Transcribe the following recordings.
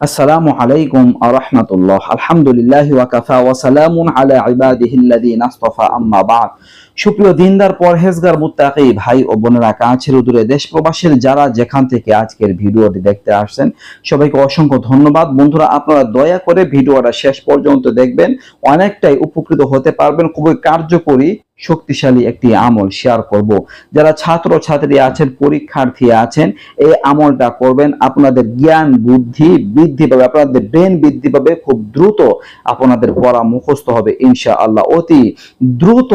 আসসালামু আলাইকুম ওয়া রাহমাতুল্লাহ। আলহামদুলিল্লাহি ওয়া কাফা ওয়া সালামুন আলা ইবাদিহিল্লাযিনা ইসতাফা, আম্মা বা'দ। সুপ্রিয় দিনদার পরহেজগার মুত্তাকি ভাই ও বোনেরা, কাছের ও দূরে দেশ প্রবাসের যারা যেখান থেকে আজকের ভিডিওটি দেখতে আসছেন, সবাইকে অসংখ্য ধন্যবাদ। বন্ধুরা, আপনারা দয়া করে ভিডিওটা শেষ পর্যন্ত দেখবেন, অনেকটাই উপকৃত হতে পারবেন। খুবই কার্যকরী শক্তিশালী একটি আমল শেয়ার করব। যারা ছাত্র ছাত্রী আছেন, পরীক্ষার্থী আছেন, এই আমলটা করবেন, আপনাদের জ্ঞান বুদ্ধি বৃদ্ধি পাবে, আপনাদের ব্রেন বৃদ্ধি পাবে, খুব দ্রুত আপনাদের পড়া মুখস্থ হবে ইনশাআল্লাহ। অতি দ্রুত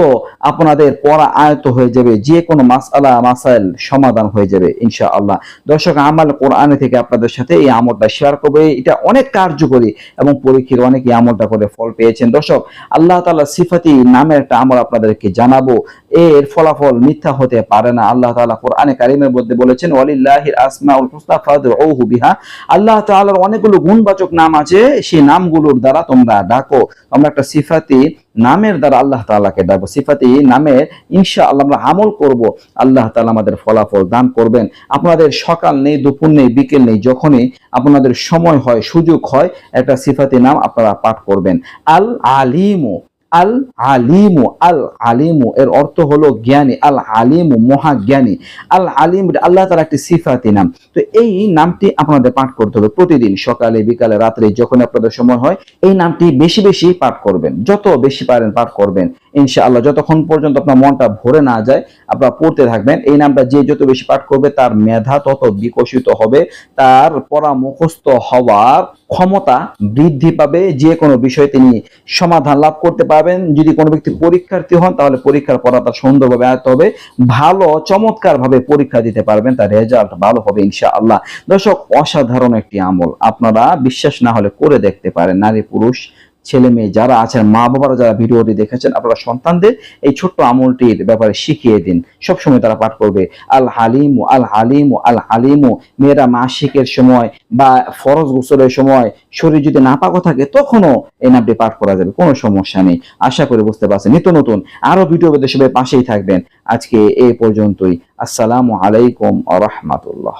আপনাদের পড়া আয়ত্ত হয়ে যাবে, যে কোনো মাসআলা মাসাইল সমাধান হয়ে যাবে ইনশাআল্লাহ। দর্শক, আমাল কোরআন থেকে আপনাদের সাথে এই আমলটা শেয়ার করবে। এটা অনেক কার্যকরী এবং পরীক্ষার অনেকে আমলটা করে ফল পেয়েছেন। দর্শক, আল্লাহ তাআলা সিফাতি নামের একটা আমল আপনাদেরকে জানাবো, এর ফলাফল মিথ্যা হতে পারে না। আল্লাহ তাআলা কোরআনে কারীমের মধ্যে বলেছেন, ওয়ালিল্লাহিল আসমাউল হুসনা ফাদউহু বিহা। আল্লাহ তাআলার অনেকগুলো গুণবাচক নাম আছে, সেই নামগুলোর দ্বারা তোমরা ডাকো। আমরা একটা সিফাতি নামের দ্বারা আল্লাহ তাআলাকে ডাকবো, সিফাতি নামে ইনশাআল্লাহ আমরা আমল করব। আল্লাহ তাআলা আমাদের ফলাফল দান করবেন। আপনাদের সকাল নেই, দুপুর নেই, বিকেল নেই, যখনই আপনাদের সময় হয়, সুযোগ হয়, একটা সিফাতি নাম আপনারা পাঠ করবেন। আল আলিমু, আল আলিমু, আল আলিমু এর অর্থ হলো জ্ঞানী, আল আলিমু মহাজ্ঞানী। আল আলিম আল্লাহ তাআলার একটি সিফাতি নাম। তো এই নামটি আপনাদের পাঠ করতে হবে প্রতিদিন, সকালে বিকালে রাত্রে যখন আপনাদের সময় হয়। এই নামটি বেশি বেশি পাঠ করবেন, যত বেশি পারেন পাঠ করবেন ইনশাআল্লাহ। যতক্ষণ পর্যন্ত আপনার মনটা ভরে না যায় আপনারা পড়তে থাকবেন। এই নামটা যে যত বেশি পাঠ করবে তার মেধা তত বিকশিত হবে, তার পড়া মুখস্থ হওয়ার ক্ষমতা বৃদ্ধি পাবে, যে কোনো বিষয়ে তিনি সমাধান লাভ করতে পারবেন। যদি কোনো ব্যক্তি পরীক্ষার্থী হন, তাহলে পরীক্ষার পড়া তার সুন্দরভাবে আয়ত্ত হবে, ভালো চমৎকার ভাবে পরীক্ষা দিতে পারবেন, তার রেজাল্ট ভালো হবে ইনশাআল্লাহ। দর্শক, অসাধারণ একটি আমল, আপনারা বিশ্বাস না হলে করে দেখতে পারেন। নারী পুরুষ ছেলে মেয়ে যারা আছেন, মা বাবারা যারা ভিডিওটি দেখেছেন, আপনারা সন্তানদের এই ছোট্ট আমলটির ব্যাপারে শিখিয়ে দিন, সবসময় তারা পাঠ করবে। আল হালিমু, আল হালিমু, আল হালিমু। মেয়েরা মাসিকের সময় বা ফরজ গোসলের সময় শরীর যদি নাপাক থাকে, তখনও এই নামটি পাঠ করা যাবে, কোনো সমস্যা নেই। আশা করি বুঝতে পারছেন। নিত্য নতুন আরো ভিডিও পেতে সবাই পাশেই থাকবেন। আজকে এই পর্যন্তই। আসসালামু আলাইকুম ওয়া রাহমাতুল্লাহ।